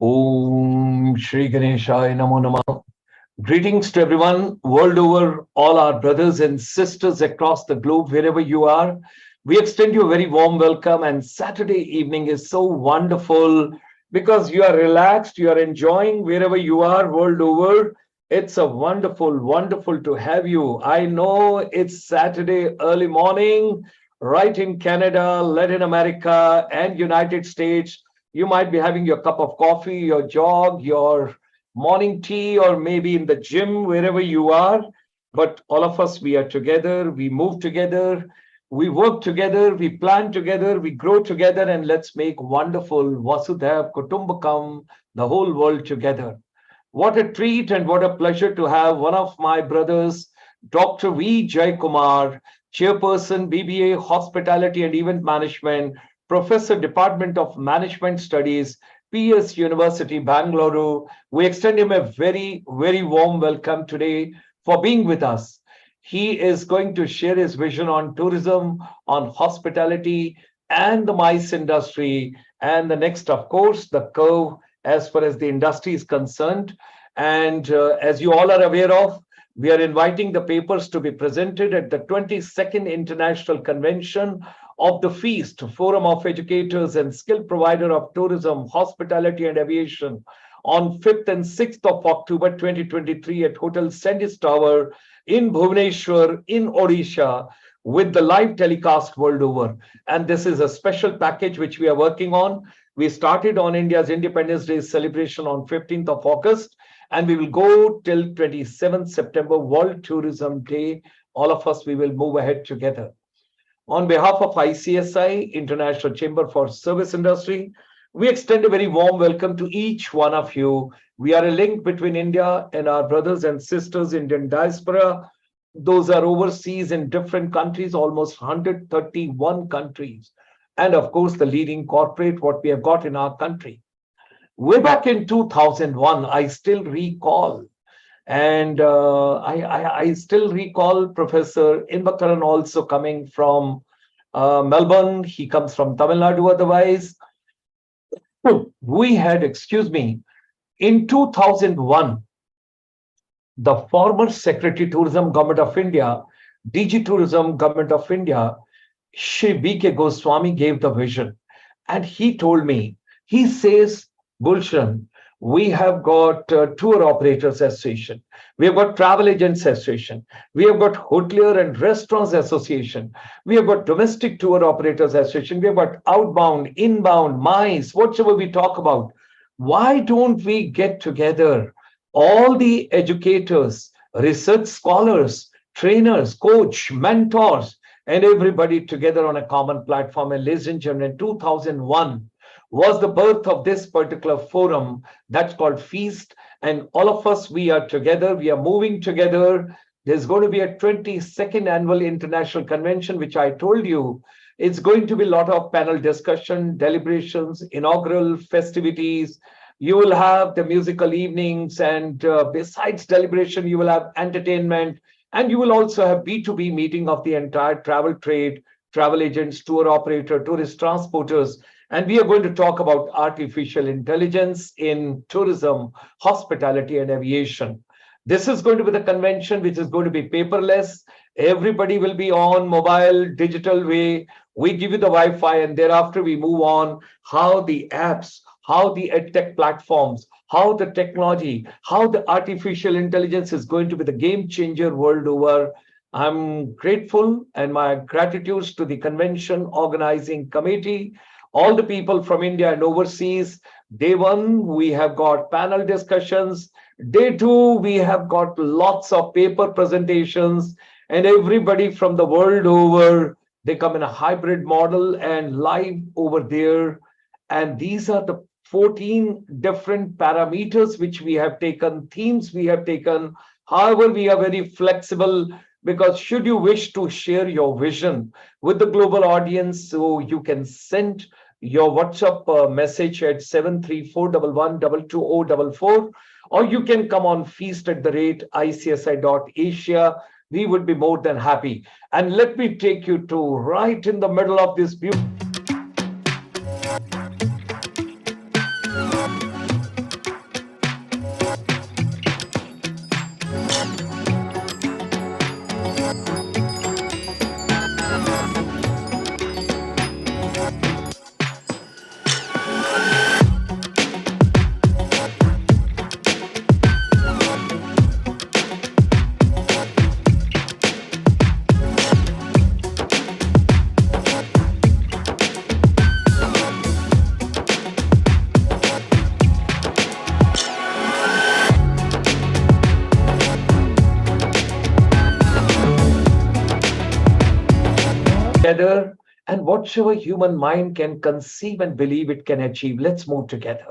Om Shri Ganeshaya Namo Namah. Greetings to everyone world over, all our brothers and sisters across the globe, wherever you are. We extend you a very warm welcome. And Saturday evening is so wonderful because you are relaxed, you are enjoying wherever you are world over. It's a wonderful to have you. I know it's Saturday early morning, right in Canada, Latin America, and United States. You might be having your cup of coffee, your jog, your morning tea, or maybe in the gym, wherever you are. But all of us, we are together, we move together, we work together, we plan together, we grow together, and let's make wonderful Vasudhaiv Kutumbakam, the whole world together. What a treat and what a pleasure to have one of my brothers, Dr. V. Jaykumar, Chairperson, BBA, Hospitality and Event Management, Professor, Department of Management Studies, PS University, Bangalore. We extend him a very warm welcome today for being with us. He is going to share his vision on tourism, on hospitality, and the MICE industry. And the next, of course, the curve as far as the industry is concerned. And as you all are aware of, we are inviting the papers to be presented at the 22nd International Convention of the FEAST, Forum of Educators and Skill Provider of Tourism, Hospitality and Aviation, on 5th and 6th of October 2023 at Hotel Sandys Tower in Bhubaneswar in Odisha, with the live telecast world over. And this is a special package which we are working on. We started on India's Independence Day celebration on 15th of August, and we will go till 27th September, World Tourism Day. All of us, we will move ahead together. On behalf of ICSI, International Chamber for Service Industry, we extend a very warm welcome to each one of you. We are a link between India and our brothers and sisters, Indian diaspora. Those are overseas in different countries, almost 131 countries. And of course, the leading corporate, what we have got in our country. Way back in 2001, I still recall, and I still recall Professor Inbakaran also coming from Melbourne. He comes from Tamil Nadu otherwise. We had, excuse me, in 2001, the former Secretary Tourism Government of India, DG Tourism Government of India, Shri B.K. Goswami gave the vision. And he told me, he says, Gulshan, we have got Tour Operators Association, we have got Travel Agents Association, we have got Hotelier and Restaurants Association, we have got Domestic Tour Operators Association, we have got outbound, inbound, MICE, whatever we talk about. Why don't we get together all the educators, research scholars, trainers, coach, mentors, and everybody together on a common platform? And ladies and gentlemen, in 2001 was the birth of this particular forum that's called FEAST. And all of us, we are together, we are moving together. There's going to be a 22nd Annual International Convention, which I told you, it's going to be a lot of panel discussion, deliberations, inaugural festivities. You will have the musical evenings, and besides deliberation, you will have entertainment, and you will also have B2B meeting of the entire travel trade, travel agents, tour operator, tourist transporters. And we are going to talk about artificial intelligence in tourism, hospitality, and aviation. This is going to be the convention which is going to be paperless. Everybody will be on mobile, digital way. We give you the Wi-Fi, and thereafter we move on how the apps, how the edtech platforms, how the technology, how the artificial intelligence is going to be the game changer world over. I'm grateful, and my gratitude to the convention organizing committee, all the people from India and overseas. Day one, we have got panel discussions. Day two, we have got lots of paper presentations, and everybody from the world over, they come in a hybrid model and live over there. And these are the 14 different parameters which we have taken, themes we have taken. However, we are very flexible, because should you wish to share your vision with the global audience, so you can send your WhatsApp message at 73411222044, or you can come on feast@icsi.asia. We would be more than happy. And let me take you to right in the middle of this beautiful together, and whatever human mind can conceive and believe it can achieve, let's move together.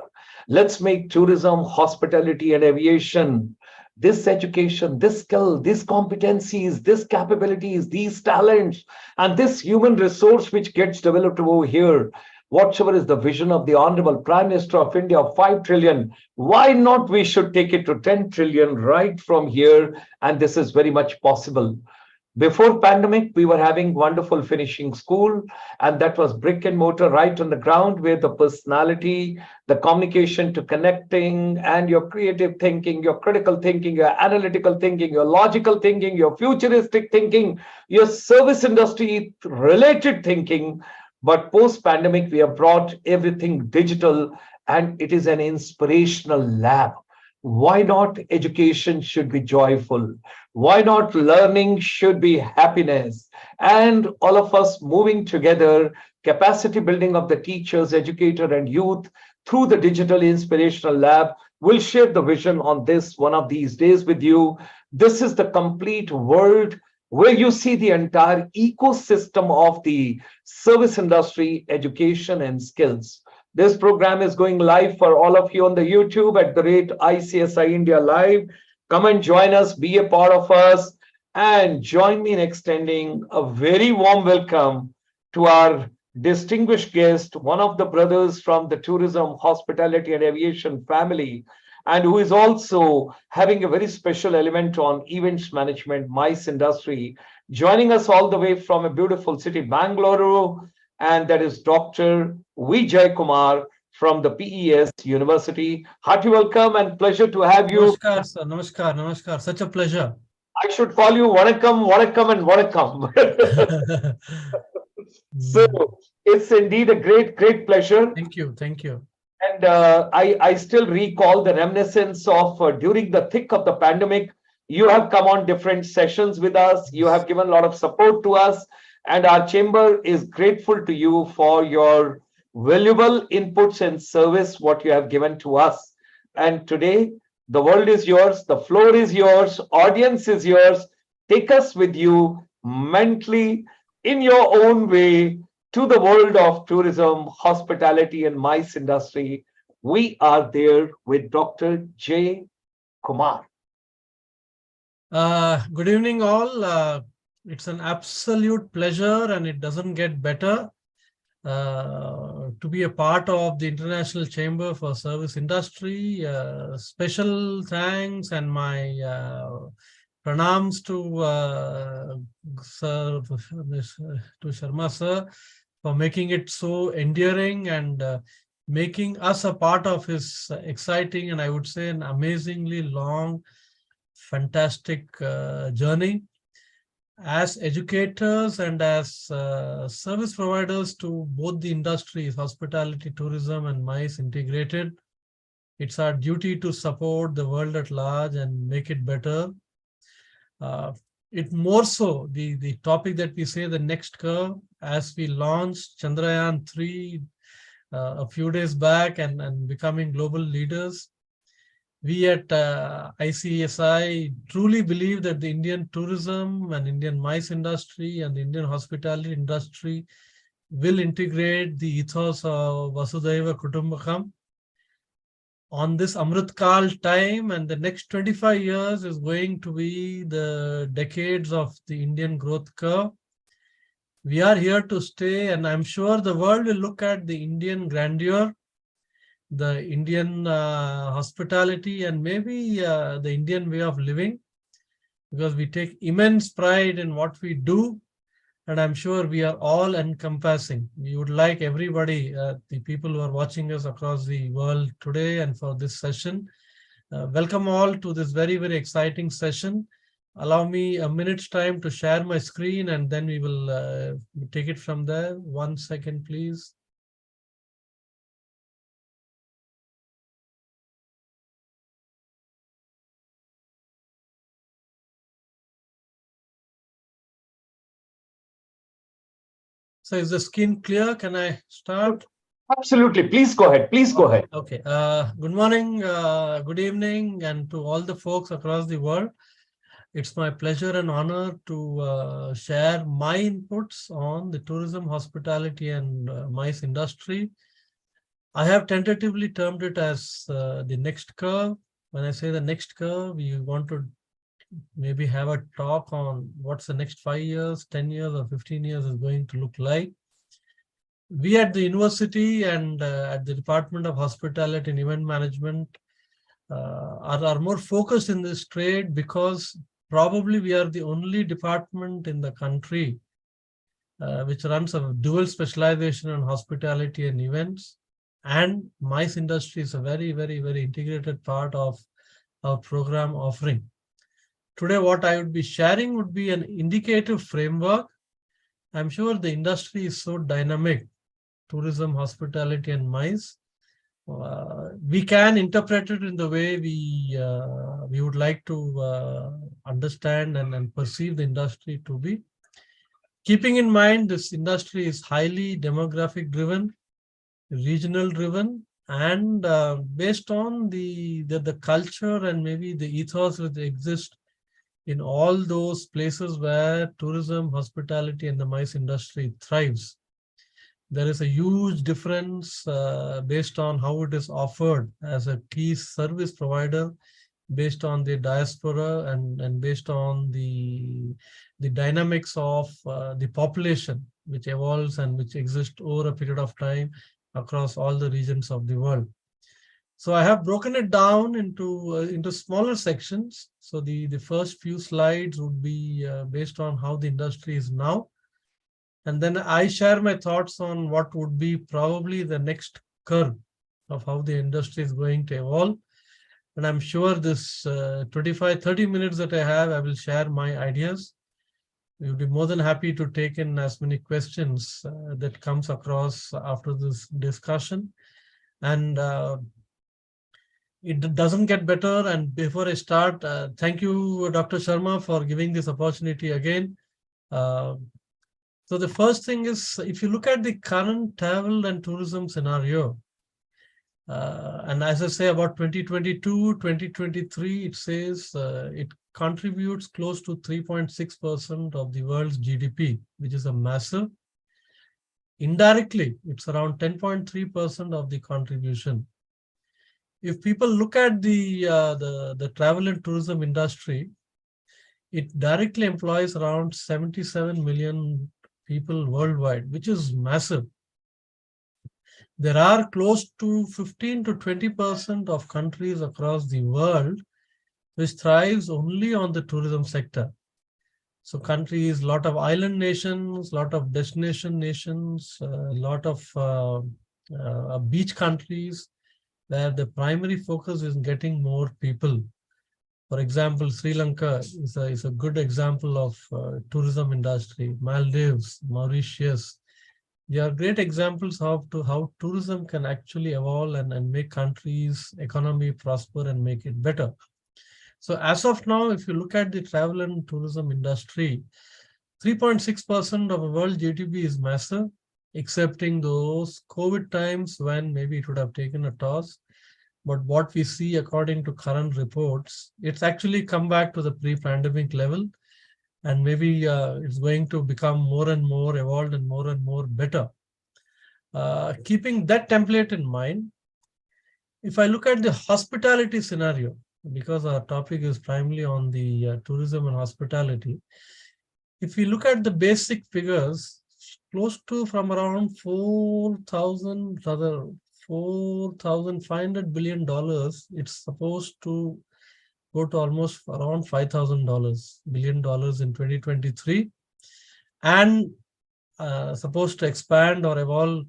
Let's make tourism, hospitality, and aviation, this education, this skill, these competencies, these capabilities, these talents, and this human resource which gets developed over here, whatever is the vision of the Honorable Prime Minister of India of 5 trillion, why not we should take it to 10 trillion right from here? And this is very much possible. Before pandemic, we were having wonderful finishing school, and that was brick and mortar right on the ground, where the personality, the communication to connecting, and your creative thinking, your critical thinking, your analytical thinking, your logical thinking, your futuristic thinking, your service industry related thinking. But post pandemic, we have brought everything digital, and it is an inspirational lab. Why not education should be joyful? Why not learning should be happiness? And all of us moving together, capacity building of the teachers, educator, and youth through the digital inspirational lab will share the vision on this one of these days with you. This is the complete world where you see the entire ecosystem of the service industry, education, and skills. This program is going live for all of you on the YouTube at the rate ICSI India Live. Come and join us, be a part of us, and join me in extending a very warm welcome to our distinguished guest, one of the brothers from the tourism, hospitality, and aviation family, and who is also having a very special element on events management, MICE industry, joining us all the way from a beautiful city, Bangalore, and that is Dr. Vijay Kumar from the PES University. Hearty welcome and pleasure to have you. Namaskar, sir. Namaskar, namaskar. Such a pleasure. I should call you Vanakkam, Vanakkam, and Vanakkam. So it's indeed a great pleasure. Thank you, thank you. And I still recall the reminiscence of during the thick of the pandemic, you have come on different sessions with us. You have given a lot of support to us. And our chamber is grateful to you for your valuable inputs and service, what you have given to us. And today, the world is yours, the floor is yours, audience is yours. Take us with you mentally in your own way to the world of tourism, hospitality, and MICE industry. We are there with Dr. J. Kumar. Good evening, all. It's an absolute pleasure, and it doesn't get better to be a part of the International Chamber for Service Industry. Special thanks and my pranams to Sharma sir for making it so endearing and making us a part of his exciting and I would say an amazingly long, fantastic journey. As educators and as service providers to both the industries, hospitality, tourism, and MICE integrated, it's our duty to support the world at large and make it better. It more so, the topic that we say, the next curve, as we launched Chandrayaan-3 a few days back and becoming global leaders, we at ICSI truly believe that the Indian tourism and Indian MICE industry and the Indian hospitality industry will integrate the ethos of Vasudhaiva Kutumbakam on this Amritkal time, and the next 25 years is going to be the decades of the Indian growth curve. We are here to stay, and I'm sure the world will look at the Indian grandeur, the Indian hospitality, and maybe the Indian way of living, because we take immense pride in what we do, and I'm sure we are all encompassing. We would like everybody, the people who are watching us across the world today and for this session, welcome all to this very exciting session. Allow me a minute's time to share my screen and then we will take it from there. 1 second, please. So is the screen clear? Can I start? Absolutely. Please go ahead. Please go ahead. Okay. Good morning, good evening, and to all the folks across the world. It's my pleasure and honor to share my inputs on the tourism, hospitality, and MICE industry. I have tentatively termed it as the next curve. When I say the next curve, we want to maybe have a talk on what's the next 5 years, 10 years, or 15 years is going to look like. We at the university and at the Department of Hospitality and Event Management are more focused in this trade because probably we are the only department in the country which runs a dual specialization in hospitality and events. And MICE industry is a very, very, very integrated part of our program offering. Today, what I would be sharing would be an indicative framework. I'm sure the industry is so dynamic, tourism, hospitality, and MICE. We can interpret it in the way we would like to understand and perceive the industry to be. Keeping in mind, this industry is highly demographic driven, regional driven, and based on the culture and maybe the ethos which exist in all those places where tourism, hospitality, and the MICE industry thrives. There is a huge difference based on how it is offered as a key service provider, based on the diaspora and based on the dynamics of the population, which evolves and which exists over a period of time across all the regions of the world. So I have broken it down into smaller sections. So the first few slides would be based on how the industry is now. And then I share my thoughts on what would be probably the next curve of how the industry is going to evolve. And I'm sure this 25-30 minutes that I have, I will share my ideas. We will be more than happy to take in as many questions that comes across after this discussion. And it doesn't get better. And before I start, thank you, Dr. Sharma, for giving this opportunity again. So the first thing is, if you look at the current travel and tourism scenario, and as I say about 2022, 2023, it says it contributes close to 3.6% of the world's GDP, which is a massive. Indirectly, it's around 10.3% of the contribution. If people look at the travel and tourism industry, it directly employs around 77 million people worldwide, which is massive. There are close to 15 to 20% of countries across the world which thrives only on the tourism sector. So countries, a lot of island nations, a lot of destination nations, a lot of beach countries where the primary focus is getting more people. For example, Sri Lanka is a good example of tourism industry. Maldives, Mauritius, they are great examples of how tourism can actually evolve and make countries' economy prosper and make it better. So as of now, if you look at the travel and tourism industry, 3.6% of the world GDP is massive, excepting those COVID times when maybe it would have taken a toss. But what we see according to current reports, it's actually come back to the pre-pandemic level. And maybe it's going to become more and more evolved and more better. Keeping that template in mind, if I look at the hospitality scenario, because our topic is primarily on the tourism and hospitality, if we look at the basic figures, close to from around $4,500 billion, it's supposed to go to almost around $5,000 billion in 2023, and supposed to expand or evolve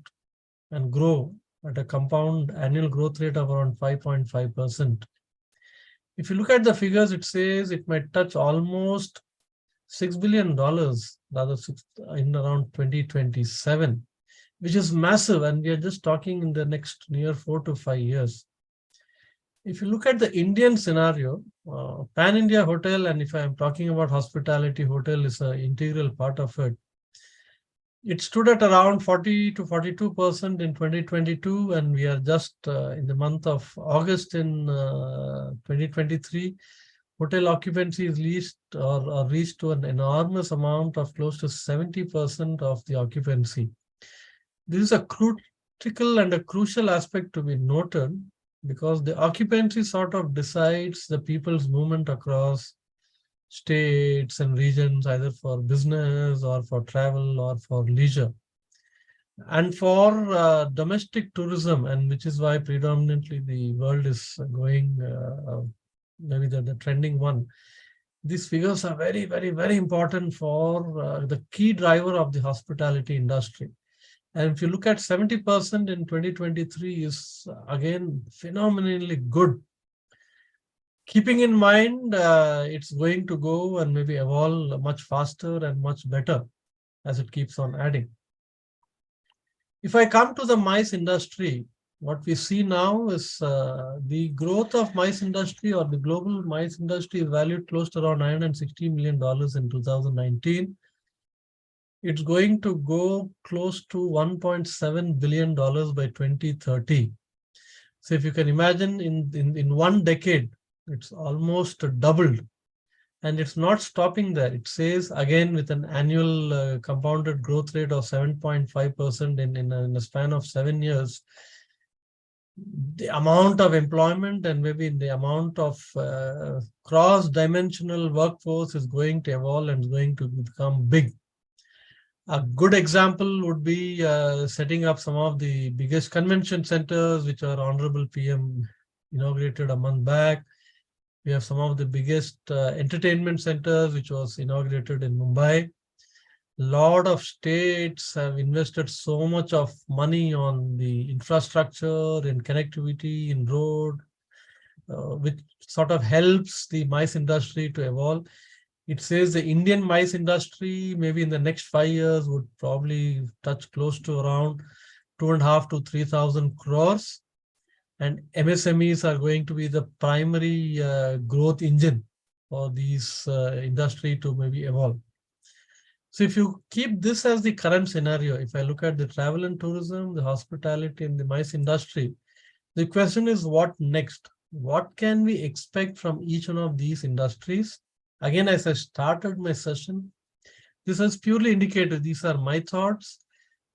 and grow at a compound annual growth rate of around 5.5%. If you look at the figures, it says it might touch almost $6 billion in around 2027, which is massive, and we are just talking in the next near 4 to 5 years. If you look at the Indian scenario, Pan-India hotel, and if I'm talking about hospitality, hotel is an integral part of it. It stood at around 40 to 42% in 2022, and we are just in the month of August in 2023. Hotel occupancy is reached to an enormous amount of close to 70% of the occupancy. This is a critical and a crucial aspect to be noted, because the occupancy sort of decides the people's movement across states and regions, either for business or for travel or for leisure. And for domestic tourism, and which is why predominantly the world is going, maybe the trending one, these figures are very, very, very important for the key driver of the hospitality industry. And if you look at 70% in 2023 is again phenomenally good. Keeping in mind, it's going to go and maybe evolve much faster and much better as it keeps on adding. If I come to the MICE industry, what we see now is the growth of MICE industry, or the global MICE industry, is valued close to around $960 million in 2019. It's going to go close to $1.7 billion by 2030. So if you can imagine, in 1 decade, it's almost doubled. And it's not stopping there. It says, again, with an annual compounded growth rate of 7.5% in a span of 7 years, the amount of employment and maybe the amount of cross-dimensional workforce is going to evolve and is going to become big. A good example would be setting up some of the biggest convention centers, which our Honorable PM inaugurated a month back. We have some of the biggest entertainment centers, which was inaugurated in Mumbai. A lot of states have invested so much of money on the infrastructure, in connectivity, in road, which sort of helps the MICE industry to evolve. It says the Indian MICE industry, maybe in the next 5 years, would probably touch close to around 2.5 to 3,000 crores. And MSMEs are going to be the primary growth engine for these industry to maybe evolve. So if you keep this as the current scenario, if I look at the travel and tourism, the hospitality, and the MICE industry, the question is, what next? What can we expect from each one of these industries? Again, as I started my session, this is purely indicative. These are my thoughts.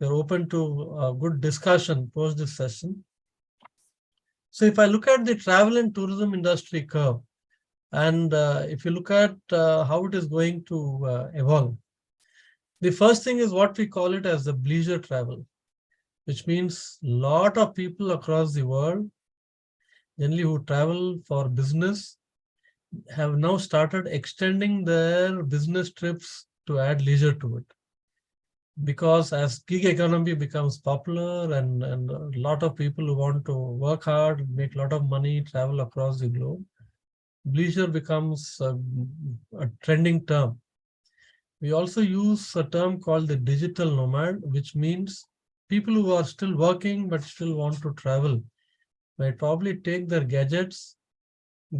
We're open to a good discussion post this session. So if I look at the travel and tourism industry curve, and if you look at how it is going to evolve, the first thing is what we call it as the leisure travel, which means a lot of people across the world, generally who travel for business, have now started extending their business trips to add leisure to it. Because as gig economy becomes popular, and a lot of people who want to work hard, make a lot of money, travel across the globe, leisure becomes a trending term. We also use a term called the digital nomad, which means people who are still working but still want to travel might probably take their gadgets,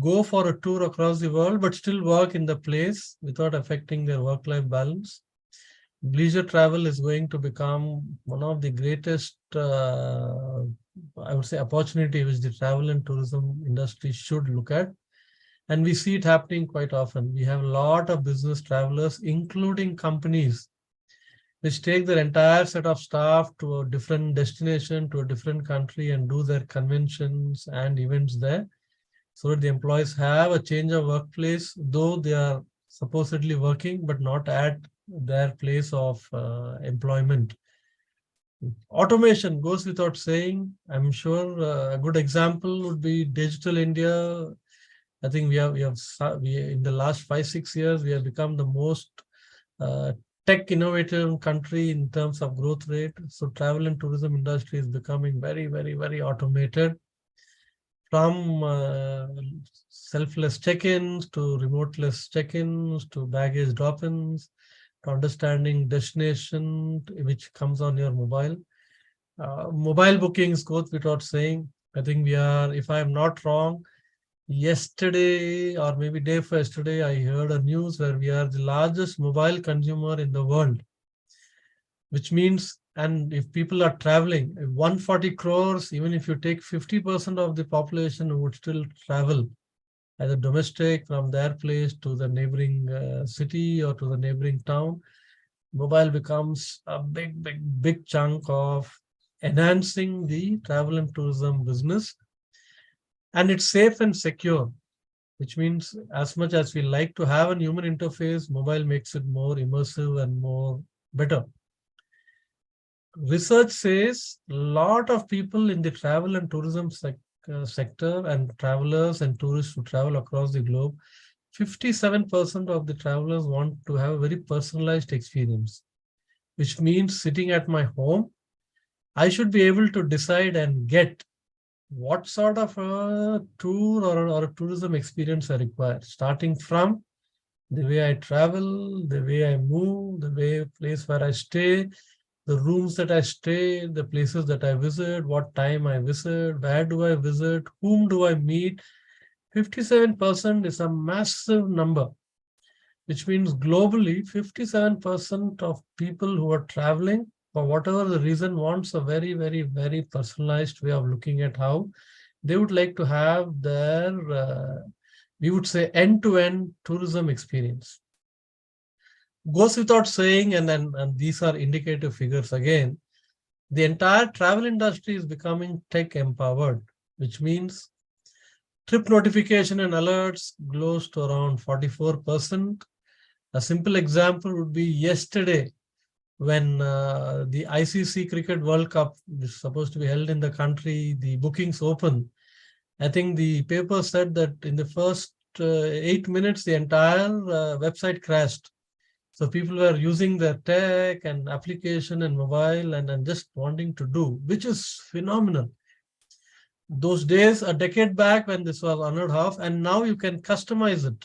go for a tour across the world, but still work in the place without affecting their work-life balance. Leisure travel is going to become one of the greatest, I would say, opportunity which the travel and tourism industry should look at. And we see it happening quite often. We have a lot of business travelers, including companies, which take their entire set of staff to a different destination, to a different country, and do their conventions and events there, so that the employees have a change of workplace, though they are supposedly working, but not at their place of employment. Automation goes without saying. I'm sure a good example would be Digital India. I think we in the last 5-6 years, we have become the most tech innovative country in terms of growth rate. So travel and tourism industry is becoming very, very, very automated. From selfless check-ins to remoteless check-ins to baggage drop-ins to understanding destination, which comes on your mobile. Mobile bookings goes without saying. I think we are, if I'm not wrong, yesterday or maybe day before yesterday, I heard a news where we are the largest mobile consumer in the world, which means, and if people are traveling, 140 crores, even if you take 50% of the population who would still travel, either domestic from their place to the neighboring city or to the neighboring town. Mobile becomes a big chunk of enhancing the travel and tourism business. And it's safe and secure, which means as much as we like to have a human interface, mobile makes it more immersive and more better. Research says a lot of people in the travel and tourism sector and travelers and tourists who travel across the globe, 57% of the travelers want to have a very personalized experience, which means sitting at my home, I should be able to decide and get what sort of a tour or a tourism experience I require, starting from the way I travel, the way I move, the way place where I stay, the rooms that I stay, the places that I visit, what time I visit, where do I visit, whom do I meet. 57% is a massive number, which means globally 57% of people who are traveling for whatever the reason wants a very personalized way of looking at how they would like to have their, we would say, end-to-end tourism experience. Goes without saying, and these are indicative figures again, the entire travel industry is becoming tech empowered, which means trip notification and alerts close to around 44%. A simple example would be yesterday when the ICC Cricket World Cup is supposed to be held in the country, the bookings open. I think the paper said that in the first 8 minutes, the entire website crashed. So people were using their tech and application and mobile and just wanting to do, which is phenomenal. Those days, a decade back when this was unheard of, and now you can customize it.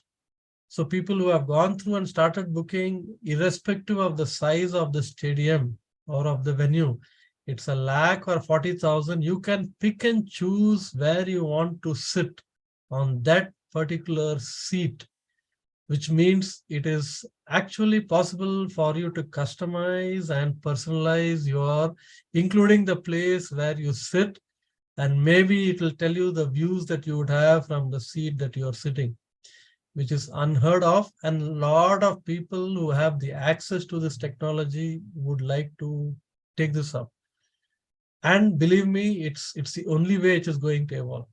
So people who have gone through and started booking, irrespective of the size of the stadium or of the venue, it's a lakh or 40,000, you can pick and choose where you want to sit on that particular seat, which means it is actually possible for you to customize and personalize your, including the place where you sit, and maybe it will tell you the views that you would have from the seat that you're sitting, which is unheard of. And a lot of people who have the access to this technology would like to take this up. And believe me, it's the only way it is going to evolve.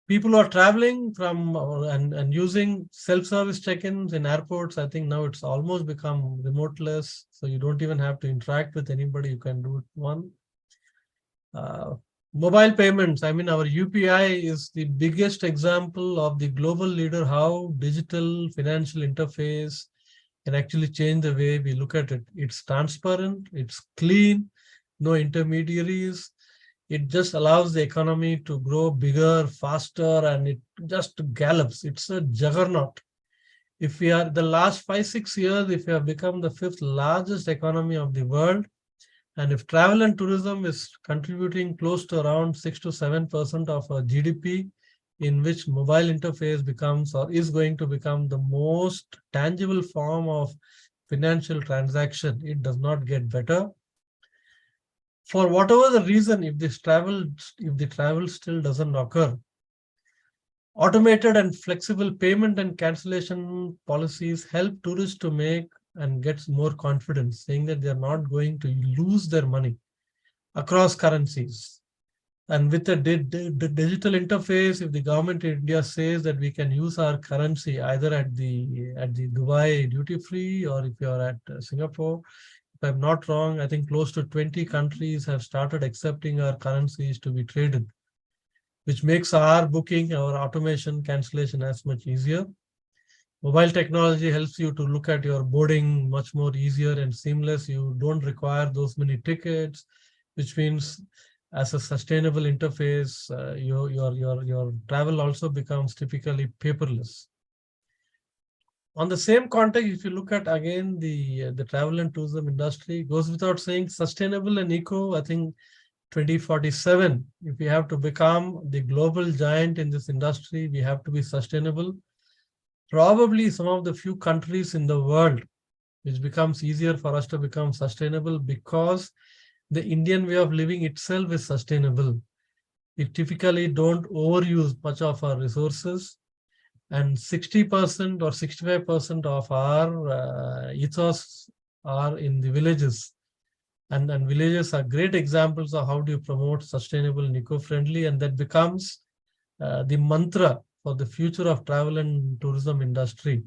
People are traveling from and using self-service check-ins in airports. I think now it's almost become remoteless, so you don't even have to interact with anybody. You can do it one. Mobile payments. I mean, our UPI is the biggest example of the global leader, how digital financial interface can actually change the way we look at it. It's transparent, it's clean, no intermediaries. It just allows the economy to grow bigger, faster, and it just gallops. It's a juggernaut. If we are the last 5-6 years, if we have become the 5th largest economy of the world, and if travel and tourism is contributing close to around 6 to 7% of our GDP, in which mobile interface becomes or is going to become the most tangible form of financial transaction, it does not get better. For whatever the reason, if the travel still doesn't occur, automated and flexible payment and cancellation policies help tourists to make and get more confidence, saying that they're not going to lose their money across currencies. And with the digital interface, if the government of India says that we can use our currency either at the Dubai duty free, or if you're at Singapore, if I'm not wrong, I think close to 20 countries have started accepting our currencies to be traded, which makes our booking, our automation, cancellation as much easier. Mobile technology helps you to look at your boarding much more easier and seamless. You don't require those many tickets, which means as a sustainable interface, your travel also becomes typically paperless. On the same context, if you look at again the travel and tourism industry, goes without saying, sustainable and eco, I think 2047, if we have to become the global giant in this industry, we have to be sustainable. Probably some of the few countries in the world which becomes easier for us to become sustainable because the Indian way of living itself is sustainable. We typically don't overuse much of our resources. and 60% or 65% of our ethos are in the villages. And villages are great examples of how do you promote sustainable and eco-friendly, and that becomes the mantra for the future of travel and tourism industry.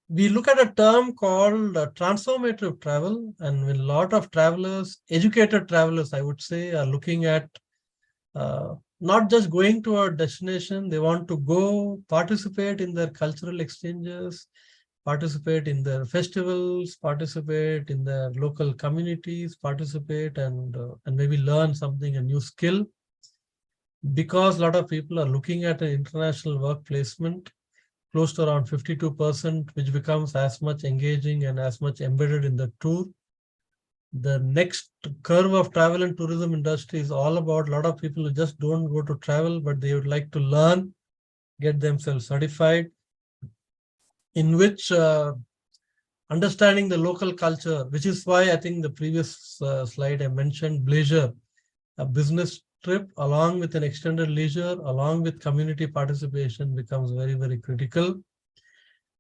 We look at a term called transformative travel, and when a lot of travelers, educated travelers, I would say, are looking at not just going to a destination, they want to go participate in their cultural exchanges, participate in their festivals, participate in their local communities, participate and maybe learn something, a new skill. Because a lot of people are looking at an international work placement, close to around 52%, which becomes as much engaging and as much embedded in the tour. The next curve of travel and tourism industry is all about a lot of people who just don't go to travel, but they would like to learn, get themselves certified, in which understanding the local culture, which is why I think the previous slide I mentioned leisure, a business trip along with an extended leisure, along with community participation becomes very, very critical.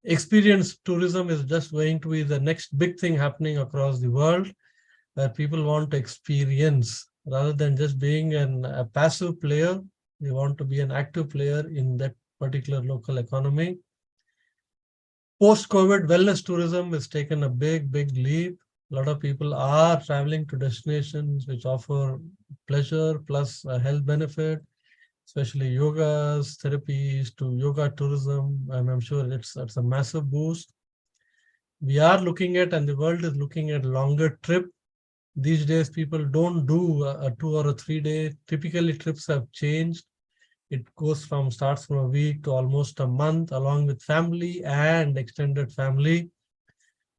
Experience tourism is just going to be the next big thing happening across the world, where people want to experience rather than just being a passive player. They want to be an active player in that particular local economy. Post-COVID, wellness tourism has taken a big, big leap. A lot of people are traveling to destinations which offer pleasure plus a health benefit, especially yogas, therapies to yoga tourism. I'm sure it's a massive boost. We are looking at, and the world is looking at, longer trip. These days, people don't do a 2 or a 3 day. Typically, trips have changed. It starts from a week to almost a month, along with family and extended family.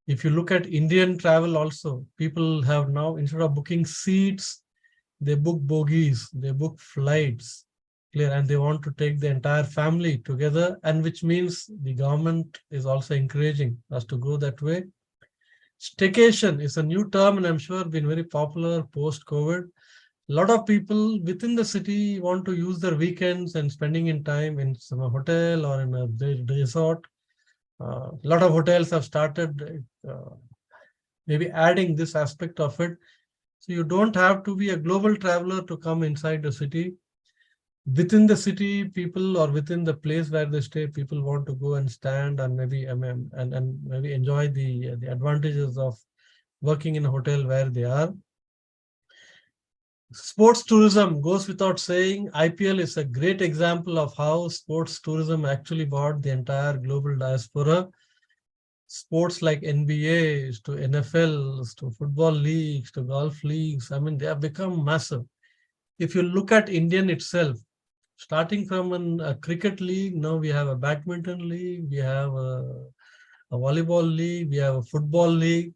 If you look at Indian travel also, people have now, instead of booking seats, they book bogies, they book flights, clear, and they want to take the entire family together, and which means the government is also encouraging us to go that way. Staycation is a new term, and I'm sure been very popular post-COVID. A lot of people within the city want to use their weekends and spending in time in some hotel or in a resort. A lot of hotels have started maybe adding this aspect of it. So you don't have to be a global traveler to come inside the city. Within the city, people, or within the place where they stay, people want to go and stand and maybe and maybe enjoy the advantages of working in a hotel where they are. Sports tourism goes without saying. IPL is a great example of how sports tourism actually brought the entire global diaspora. Sports like NBAs to NFLs to football leagues to golf leagues, I mean, they have become massive. If you look at Indian itself, starting from a cricket league, now we have a badminton league, we have a volleyball league, we have a football league.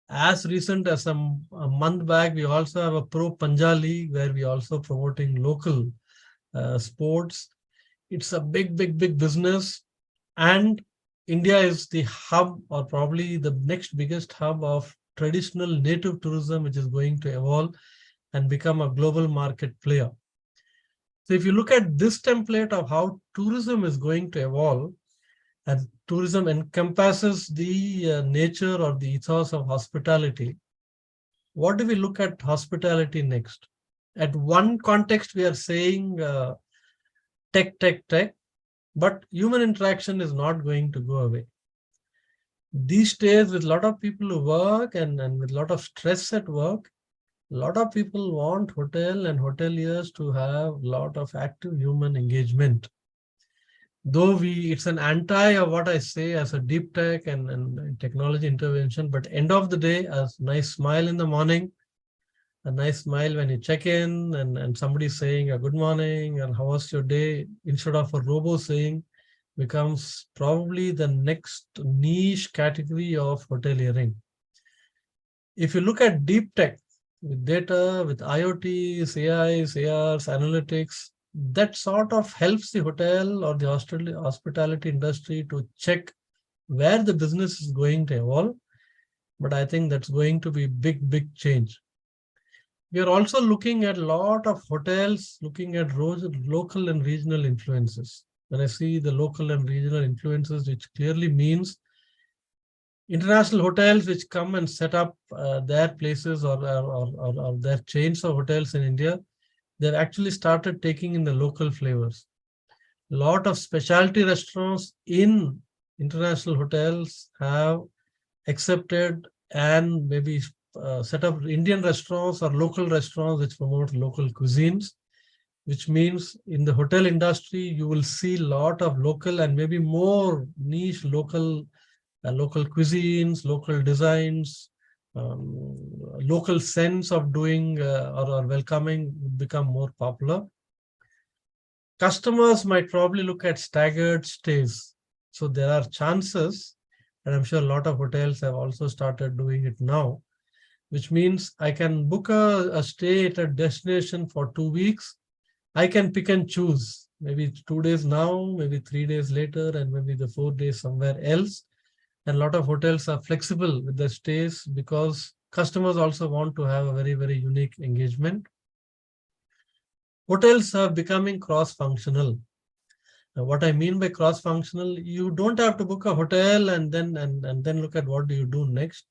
As recent as a month back, we also have a Pro Panja League where we also promoting local sports. It's a big, big, big business. And India is the hub, or probably the next biggest hub, of traditional native tourism, which is going to evolve and become a global market player. So if you look at this template of how tourism is going to evolve, and tourism encompasses the nature or the ethos of hospitality, what do we look at hospitality next? At one context, we are saying tech, tech, tech, but human interaction is not going to go away. These days, with a lot of people who work and with a lot of stress at work, a lot of people want hotel and hoteliers to have a lot of active human engagement. Though it's an anti of what I say as a deep tech and technology intervention, but end of the day, a nice smile in the morning, a nice smile when you check in, and somebody saying a good morning and how was your day, instead of a robo saying, becomes probably the next niche category of hoteliering. If you look at deep tech, with data, with IoTs, AIs, ARs, analytics, that sort of helps the hotel or the hospitality industry to check where the business is going to evolve. But I think that's going to be big, big change. We are also looking at a lot of hotels, looking at local and regional influences. when I see the local and regional influences, which clearly means international hotels which come and set up their places or their chains of hotels in India, they've actually started taking in the local flavors. A lot of specialty restaurants in international hotels have accepted and maybe set up Indian restaurants or local restaurants which promote local cuisines, which means in the hotel industry, you will see a lot of local and maybe more niche local cuisines, local designs, local sense of doing or welcoming become more popular. Customers might probably look at staggered stays. So there are chances, and I'm sure a lot of hotels have also started doing it now, which means I can book a stay at a destination for 2 weeks. I can pick and choose, maybe 2 days now, maybe 3 days later, and maybe the 4 days somewhere else. And a lot of hotels are flexible with their stays because customers also want to have a very, very unique engagement. Hotels are becoming cross-functional. Now, what I mean by cross-functional, you don't have to book a hotel and then look at what do you do next.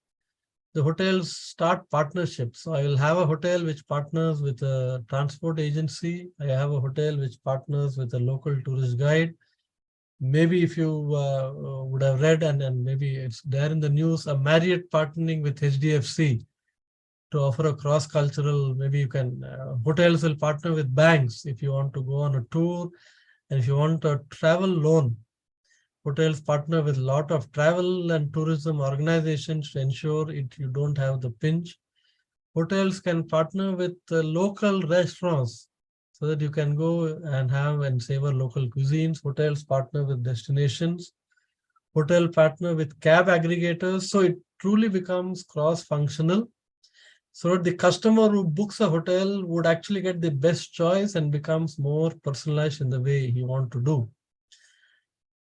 The hotels start partnerships. So I will have a hotel which partners with a transport agency. I have a hotel which partners with a local tourist guide. Maybe if you would have read, and maybe it's there in the news, a Marriott partnering with HDFC to offer a cross-cultural, maybe you can, hotels will partner with banks if you want to go on a tour. And if you want a travel loan, hotels partner with a lot of travel and tourism organizations to ensure you don't have the pinch. Hotels can partner with local restaurants so that you can go and have and savor local cuisines. Hotels partner with destinations. Hotel partner with cab aggregators. So it truly becomes cross-functional, so that the customer who books a hotel would actually get the best choice and becomes more personalized in the way he wants to do.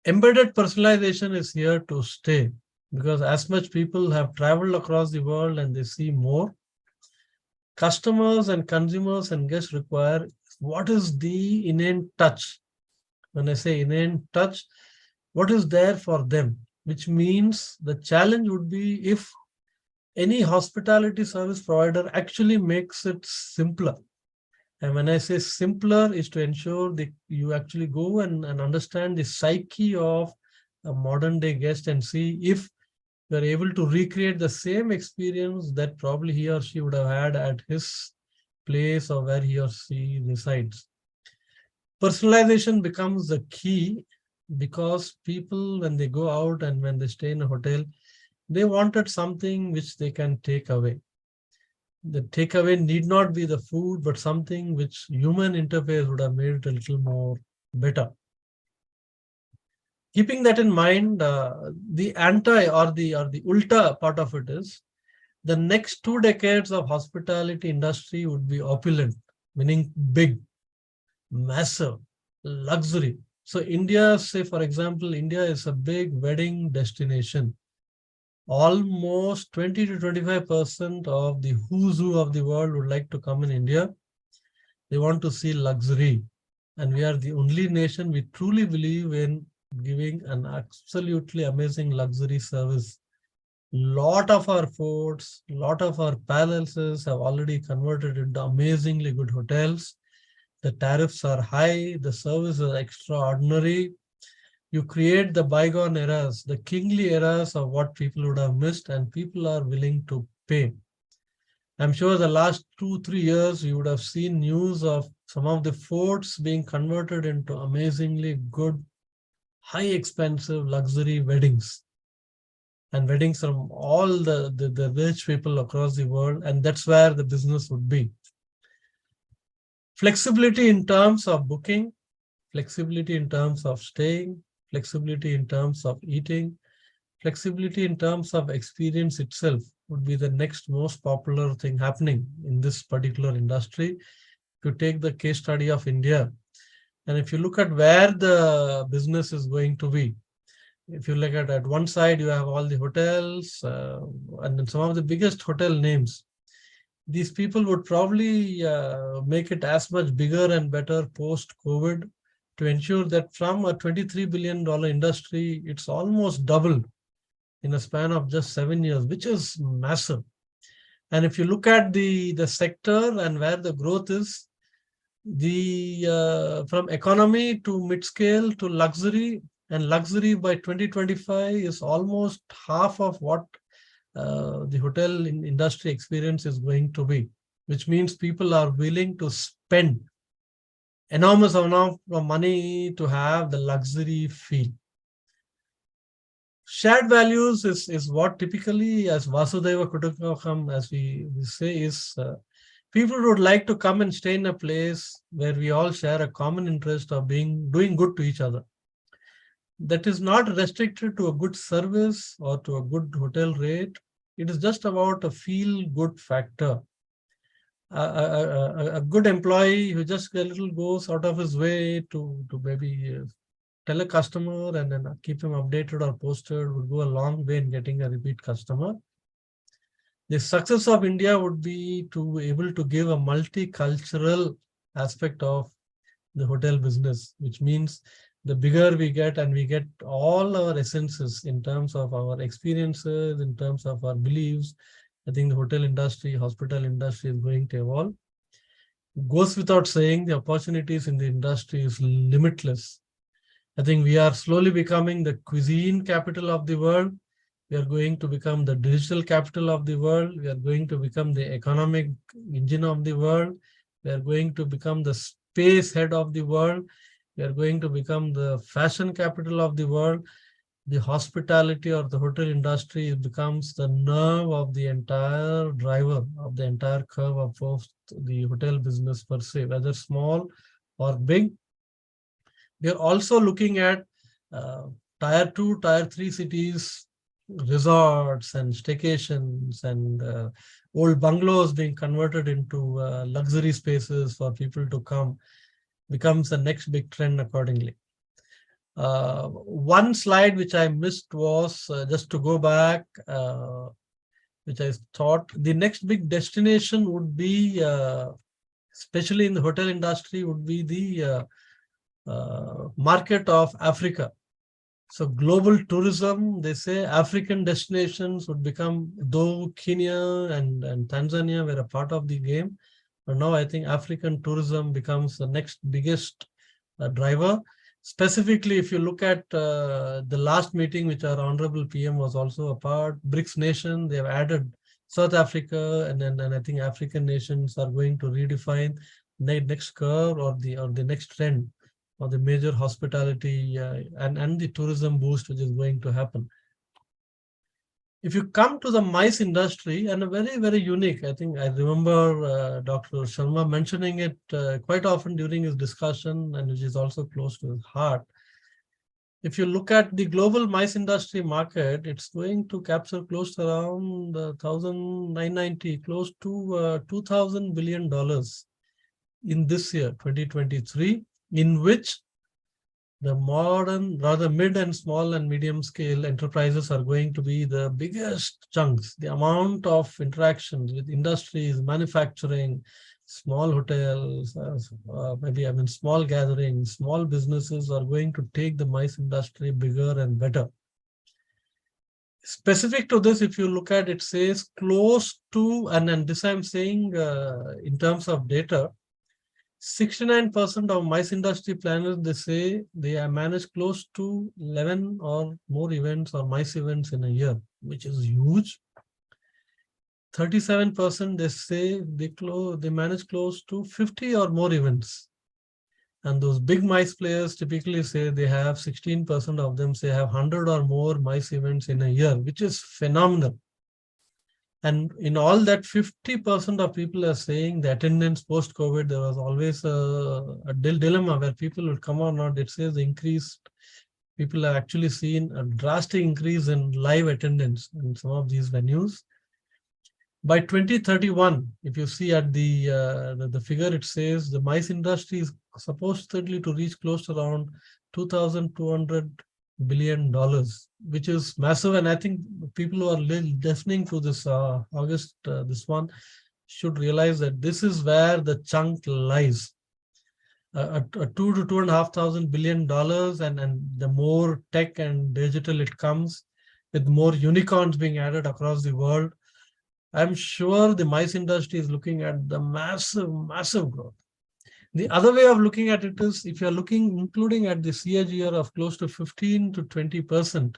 Embedded personalization is here to stay because as much people have traveled across the world and they see more, customers and consumers and guests require what is the innate touch. When I say innate touch, what is there for them? Which means the challenge would be if any hospitality service provider actually makes it simpler. And when I say simpler, is to ensure that you actually go and understand the psyche of a modern day guest and see if you are able to recreate the same experience that probably he or she would have had at his place or where he or she resides. Personalization becomes the key because people, when they go out and when they stay in a hotel, they wanted something which they can take away. The takeaway need not be the food, but something which human interface would have made it a little more better. Keeping that in mind, the anti or the ulta part of it is the next 2 decades of hospitality industry would be opulent, meaning big, massive, luxury. So India, say for example, India is a big wedding destination. Almost 20 to 25% of the who's who of the world would like to come in India. They want to see luxury. And we are the only nation we truly believe in giving an absolutely amazing luxury service. Lot of our forts, lot of our palaces have already converted into amazingly good hotels. The tariffs are high, the service is extraordinary. You create the bygone eras, the kingly eras of what people would have missed, and people are willing to pay. I'm sure the last 2-3 years, you would have seen news of some of the forts being converted into amazingly good, high expensive luxury weddings. And weddings from all the rich people across the world, and that's where the business would be. Flexibility in terms of booking, flexibility in terms of staying, flexibility in terms of eating, flexibility in terms of experience itself would be the next most popular thing happening in this particular industry. If you take the case study of India, and if you look at where the business is going to be, if you look at one side, you have all the hotels and then some of the biggest hotel names. These people would probably make it as much bigger and better post-COVID to ensure that from a $23 billion industry, it's almost doubled in a span of just 7 years, which is massive. And if you look at the sector and where the growth is, from economy to mid-scale to luxury, and luxury by 2025 is almost half of what the hotel industry experience is going to be, which means people are willing to spend enormous amount of money to have the luxury feel. Shared values is what typically, as Vasudhaiva Kutumbakam, as we say, is people would like to come and stay in a place where we all share a common interest of doing good to each other. That is not restricted to a good service or to a good hotel rate. It is just about a feel-good factor. A good employee who just a little goes out of his way to maybe tell a customer and then keep him updated or posted would go a long way in getting a repeat customer. The success of India would be to be able to give a multicultural aspect of the hotel business, which means the bigger we get and we get all our essences in terms of our experiences, in terms of our beliefs, I think the hotel industry, hospital industry is going to evolve. It goes without saying the opportunities in the industry is limitless. I think we are slowly becoming the cuisine capital of the world. We are going to become the digital capital of the world. We are going to become the economic engine of the world. We are going to become the space head of the world. We are going to become the fashion capital of the world. The hospitality or the hotel industry becomes the nerve of the entire driver of the entire curve of the hotel business per se, whether small or big. We are also looking at tier 2, tier 3 cities, resorts and staycations and old bungalows being converted into luxury spaces for people to come becomes the next big trend accordingly. One slide which I missed was just to go back, which I thought the next big destination would be, especially in the hotel industry, would be the market of Africa. So global tourism, they say African destinations would become, though Kenya and Tanzania were a part of the game, but now I think African tourism becomes the next biggest driver. Specifically, if you look at the last meeting, which our Honorable PM was also a part, BRICS nation, they have added South Africa, and I think African nations are going to redefine the next curve or the next trend or the major hospitality and the tourism boost which is going to happen. If you come to the MICE industry, and a very, very unique, I think I remember Dr. Sharma mentioning it quite often during his discussion, and which is also close to his heart. If you look at the global MICE industry market, it's going to capture close to around 1,990, close to $2,000 billion in this year, 2023, in which the modern, rather mid and small and medium scale enterprises are going to be the biggest chunks. The amount of interactions with industries, manufacturing, small hotels, small gatherings, small businesses are going to take the MICE industry bigger and better. Specific to this, if you look at it, says close to, and this I'm saying in terms of data, 69% of MICE industry planners, they say they manage close to 11 or more events or MICE events in a year, which is huge. 37% they say they manage close to 50 or more events. And those big MICE players typically say they have 16% of them say have 100 or more MICE events in a year, which is phenomenal. And in all that, 50% of people are saying the attendance post-COVID, there was always a dilemma where people would come or not. It says the increase, people have actually seen a drastic increase in live attendance in some of these venues. By 2031, if you see at the figure, it says the MICE industry is supposedly to reach close to around $2,200 billion, which is massive. And I think people who are listening to this August, this one, should realize that this is where the chunk lies. a $2 to $2.5 billion, and the more tech and digital it comes, with more unicorns being added across the world, I'm sure the mice industry is looking at the massive growth. The other way of looking at it is, if you're looking, including at the CAGR of close to 15 to 20%,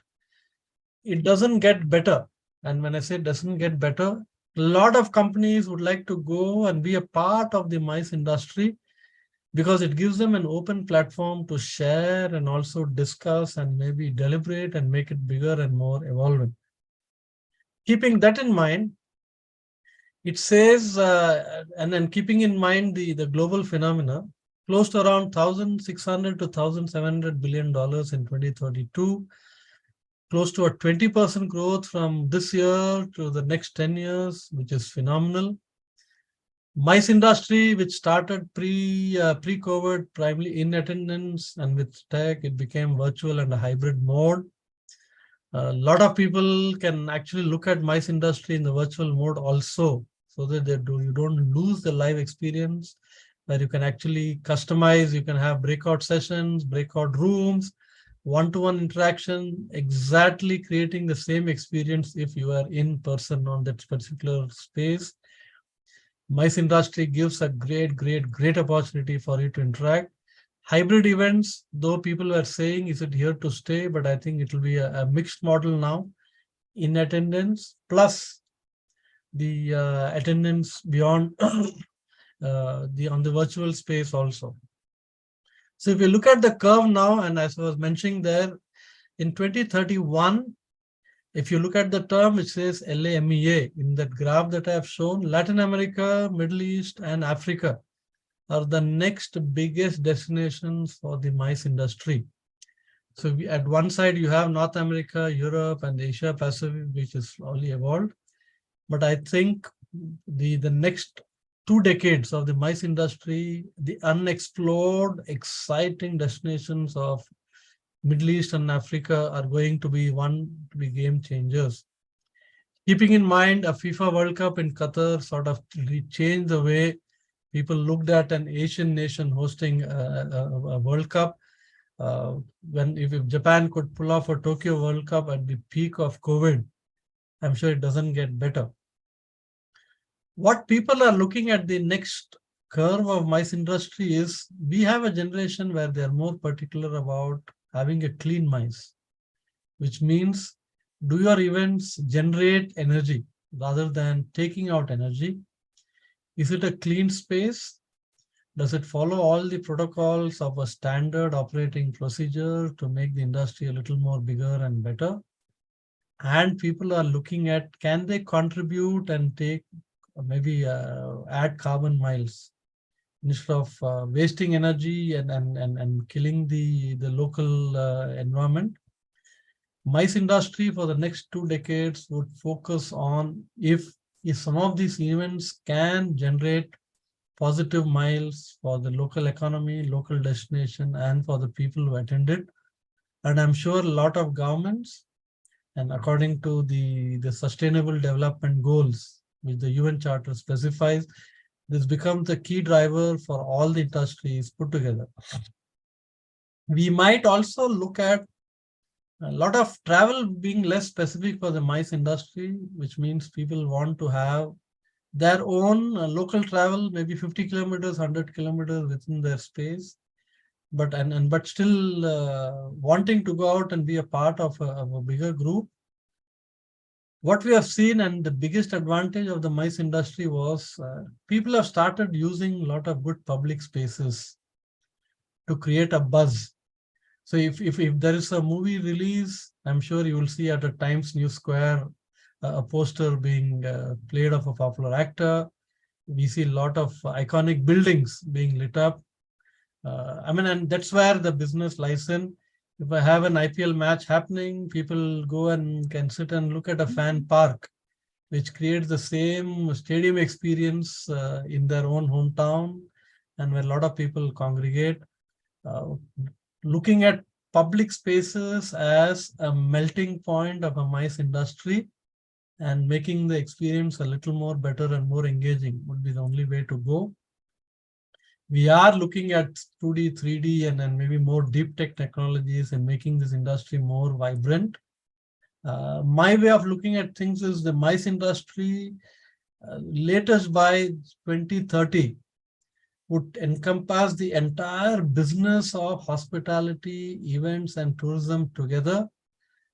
it doesn't get better. And when I say doesn't get better, a lot of companies would like to go and be a part of the mice industry, because it gives them an open platform to share and also discuss and maybe deliberate and make it bigger and more evolving. Keeping that in mind, it says, and then keeping in mind the global phenomena, close to around 1,600 to $1,700 billion in 2032, close to a 20% growth from this year to the next 10 years, which is phenomenal. Mice industry, which started pre-COVID, primarily in attendance, and with tech, it became virtual and a hybrid mode. A lot of people can actually look at mice industry in the virtual mode also, so that you don't lose the live experience, where you can actually customize, you can have breakout sessions, breakout rooms, one-to-one interaction, exactly creating the same experience if you are in person on that particular space. Mice industry gives a great opportunity for you to interact. Hybrid events, though people were saying, is it here to stay? But I think it will be a mixed model now, in attendance plus the attendance beyond on the virtual space also. So if you look at the curve now, and as I was mentioning there, in 2031, if you look at the term, it says LAMEA in that graph that I have shown, Latin America, Middle East, and Africa are the next biggest destinations for the mice industry. So at one side, you have North America, Europe, and Asia Pacific, which is slowly evolved. But I think the next 2 decades of the mice industry, the unexplored, exciting destinations of Middle East and Africa are going to be game changers. Keeping in mind a FIFA World Cup in Qatar sort of changed the way people looked at an Asian nation hosting a World Cup. If Japan could pull off a Tokyo World Cup at the peak of COVID, I'm sure it doesn't get better. What people are looking at the next curve of mice industry is, we have a generation where they are more particular about having a clean mice, which means, do your events generate energy rather than taking out energy? Is it a clean space? Does it follow all the protocols of a standard operating procedure to make the industry a little more bigger and better? And people are looking at, can they contribute and take maybe add carbon miles instead of wasting energy and killing the local environment? Mice industry for the next 2 decades would focus on if some of these events can generate positive miles for the local economy, local destination, and for the people who attend it. And I'm sure a lot of governments, and according to the Sustainable Development Goals, which the UN Charter specifies, this becomes the key driver for all the industries put together. We might also look at a lot of travel being less specific for the mice industry, which means people want to have their own local travel, maybe 50 kilometers, 100 kilometers within their space, but still wanting to go out and be a part of a bigger group. What we have seen, and the biggest advantage of the mice industry was, people have started using a lot of good public spaces to create a buzz. So if there is a movie release, I'm sure you will see at a Times New Square a poster being played of a popular actor. We see a lot of iconic buildings being lit up. And that's where the business lies in. If I have an IPL match happening, people go and can sit and look at a fan park, which creates the same stadium experience in their own hometown, and where a lot of people congregate. Looking at public spaces as a melting point of a mice industry and making the experience a little more better and more engaging would be the only way to go. We are looking at 2D, 3D, and maybe more deep tech technologies and making this industry more vibrant. My way of looking at things is the MICE industry, latest by 2030, would encompass the entire business of hospitality, events, and tourism together.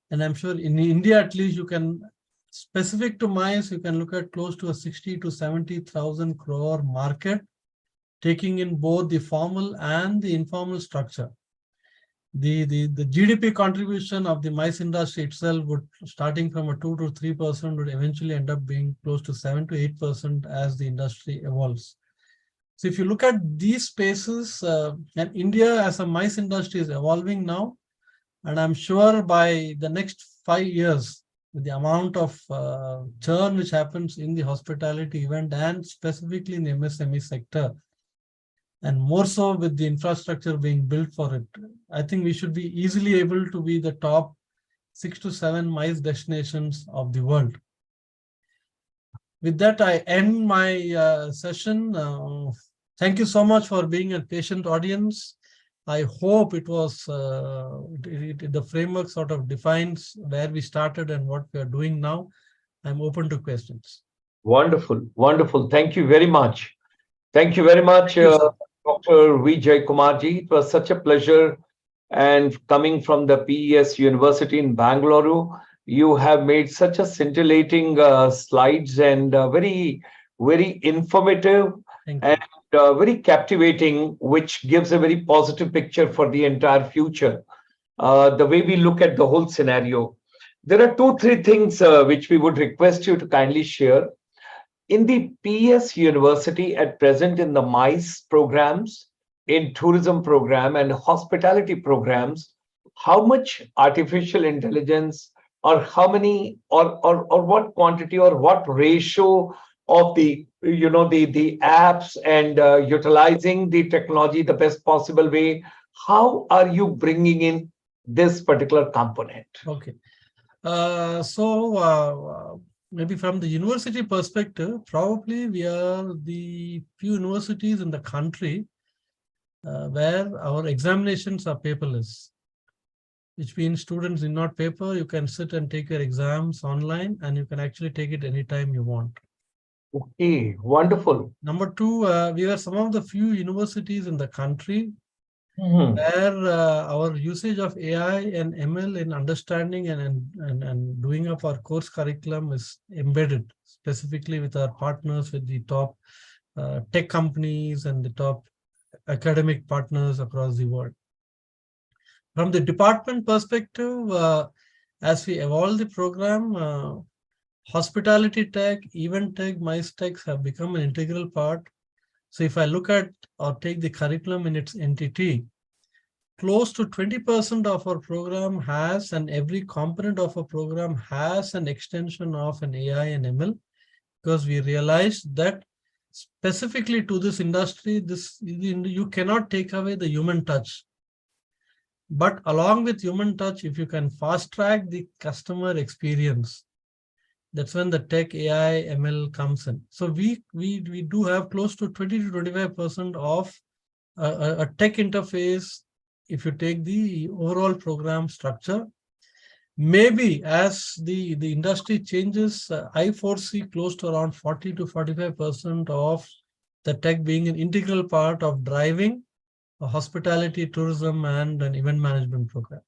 And I'm sure in India, at least, you can, specific to MICE, you can look at close to a 60 to 70,000 crore market, taking in both the formal and the informal structure. The GDP contribution of the MICE industry itself would, starting from a 2 to 3%, would eventually end up being close to 7 to 8% as the industry evolves. So if you look at these spaces, and India as a MICE industry is evolving now, and I'm sure by the next 5 years, with the amount of churn which happens in the hospitality event and specifically in the MSME sector, and more so with the infrastructure being built for it, I think we should be easily able to be the top 6 to 7 MICE destinations of the world. With that, I end my session. Thank you so much for being a patient audience. I hope it was the framework sort of defines where we started and what we are doing now. I'm open to questions. Wonderful, wonderful. Thank you very much. Thank you very much, Thank you, Dr. Vijay Kumarji. It was such a pleasure. And coming from the PES University in Bangalore, you have made such a scintillating slides and very, very informative and very captivating, which gives a very positive picture for the entire future. The way we look at the whole scenario. There are 2-3 things which we would request you to kindly share. In the PES University at present, in the MICE programs, in tourism program and hospitality programs, how much artificial intelligence or how many or what quantity or what ratio of the the apps and utilizing the technology the best possible way, how are you bringing in this particular component? Okay. Maybe from the university perspective, probably we are the few universities in the country where our examinations are paperless, which means students need not paper. You can sit and take your exams online, and you can actually take it anytime you want. Okay, wonderful. Number two, we are some of the few universities in the country where our usage of AI and ML in understanding and doing up our course curriculum is embedded, specifically with our partners, with the top tech companies and the top academic partners across the world. From the department perspective, as we evolve the program, hospitality tech, event tech, MICE techs have become an integral part. So if I look at or take the curriculum in its entity, close to 20% of our program has, and every component of a program has an extension of an AI and ML, because we realized that specifically to this industry, you cannot take away the human touch. But along with human touch, if you can fast track the customer experience, that's when the tech, AI, ML comes in. So we do have close to 20 to 25% of a tech interface if you take the overall program structure. Maybe as the industry changes, I foresee close to around 40 to 45% of the tech being an integral part of driving a hospitality, tourism, and an event management program.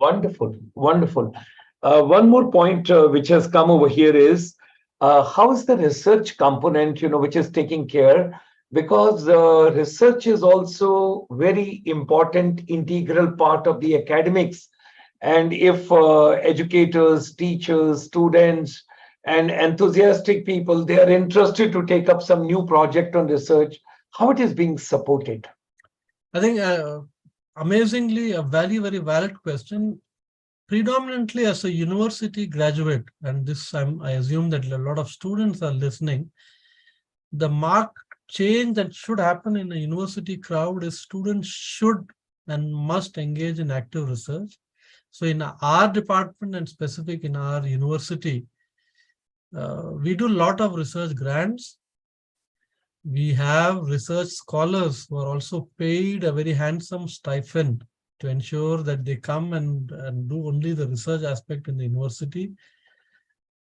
Wonderful, wonderful. One more point which has come over here is how is the research component, which is taking care, because research is also very important, integral part of the academics. And if educators, teachers, students, and enthusiastic people, they are interested to take up some new project on research, how it is being supported? I think amazingly, a very, very valid question. Predominantly as a university graduate, and this I assume that a lot of students are listening, the marked change that should happen in a university crowd is students should and must engage in active research. So in our department and specific in our university, we do a lot of research grants. We have research scholars who are also paid a very handsome stipend to ensure that they come and do only the research aspect in the university.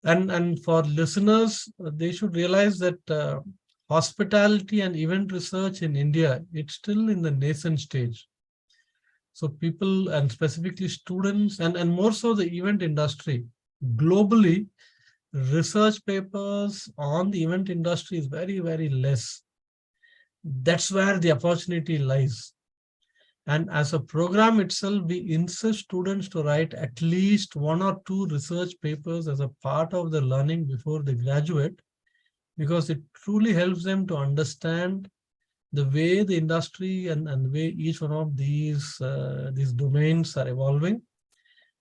And for listeners, they should realize that hospitality and event research in India, it's still in the nascent stage. So people, and specifically students, and more so the event industry, globally, research papers on the event industry is very, very less. That's where the opportunity lies. And as a program itself, we insist students to write at least 1 or 2 research papers as a part of the learning before they graduate, because it truly helps them to understand the way the industry and the way each one of these domains are evolving,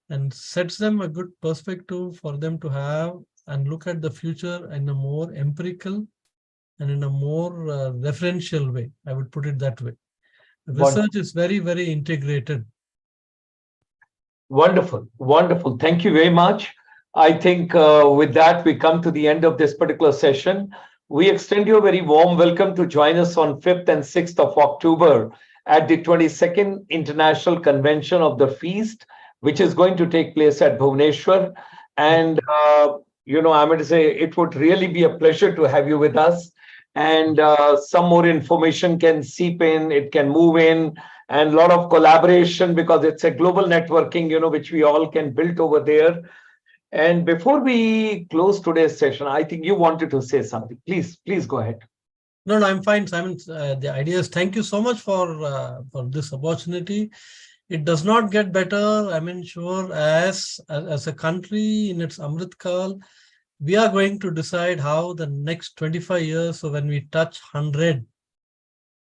and sets them a good perspective for them to have and look at the future in a more empirical and in a more referential way. I would put it that way. Research is very, very integrated. Wonderful, wonderful. Thank you very much. I think with that, we come to the end of this particular session. We extend you a very warm welcome to join us on 5th and 6th of October at the 22nd International Convention of the Feast, which is going to take place at Bhubaneswar. And, I'm going to say it would really be a pleasure to have you with us. And some more information can seep in, it can move in, and a lot of collaboration, because it's a global networking, which we all can build over there. And before we close today's session, I think you wanted to say something. Please go ahead. No, I'm fine, Simon. The idea is, thank you so much for this opportunity. It does not get better. I mean, sure, as a country in its Amrit Kal, we are going to decide how the next 25 years, so when we touch 100,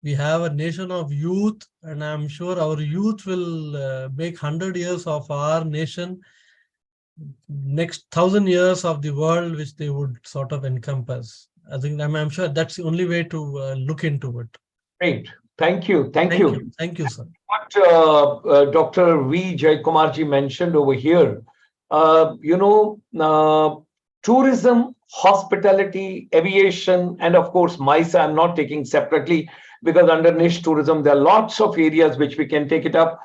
we have a nation of youth, and I'm sure our youth will make 100 years of our nation, next 1,000 years of the world, which they would sort of encompass. I think I'm sure that's the only way to look into it. Great. Thank you. Thank you. Thank you, sir. What Dr. V. Jaykumarji mentioned over here, tourism, hospitality, aviation, and of course, MISA, I'm not taking separately, because under niche tourism, there are lots of areas which we can take it up.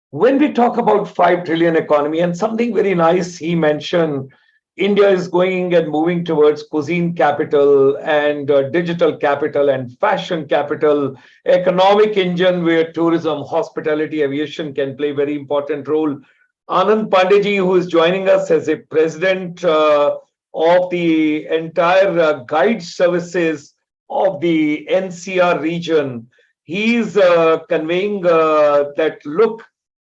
When we talk about 5 trillion economy, and something very nice he mentioned, India is going and moving towards cuisine capital and digital capital and fashion capital, economic engine where tourism, hospitality, aviation can play a very important role. Anand Pandeyji, who is joining us as a president of the entire guide services of the NCR region, he's conveying that, look,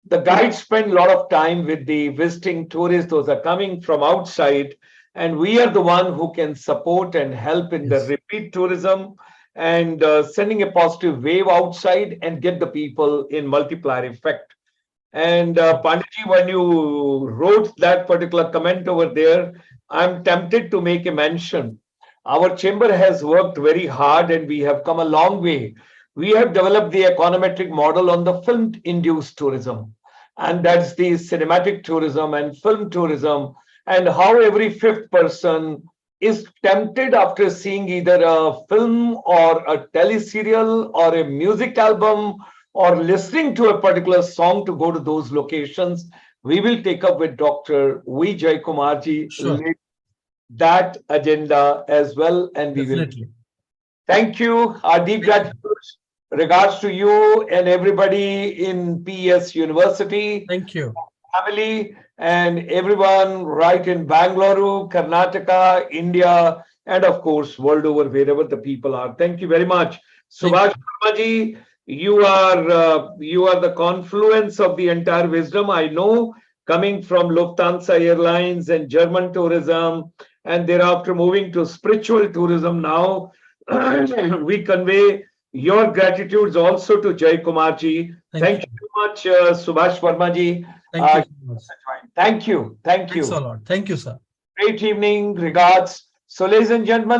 the guides spend a lot of time with the visiting tourists. Those are coming from outside, and we are the one who can support and help in the repeat tourism and sending a positive wave outside and get the people in multiplier effect. And Panditji, when you wrote that particular comment over there, I'm tempted to make a mention. Our chamber has worked very hard and we have come a long way. We have developed the econometric model on the film-induced tourism. And that's the cinematic tourism and film tourism, and how every 5th person is tempted after seeing either a film or a teleserial or a music album or listening to a particular song to go to those locations. We will take up with Dr. V. Jaykumarji that agenda as well, and we will. Thank you. Our deep gratitude. Regards to you and everybody in PS University. Thank you. Family and everyone right in Bangalore, Karnataka, India, and of course, world over, wherever the people are. Thank you very much. Subhash Sharmaji, you are the confluence of the entire wisdom. I know, coming from Lufthansa Airlines and German tourism, and thereafter moving to spiritual tourism now, we convey your gratitudes also to Jaykumarji. Thank you very much, Subhash Verma-ji. Thank you. Thank you. Thanks a lot. Thank you, sir. Great evening. Regards. So, ladies and gentlemen,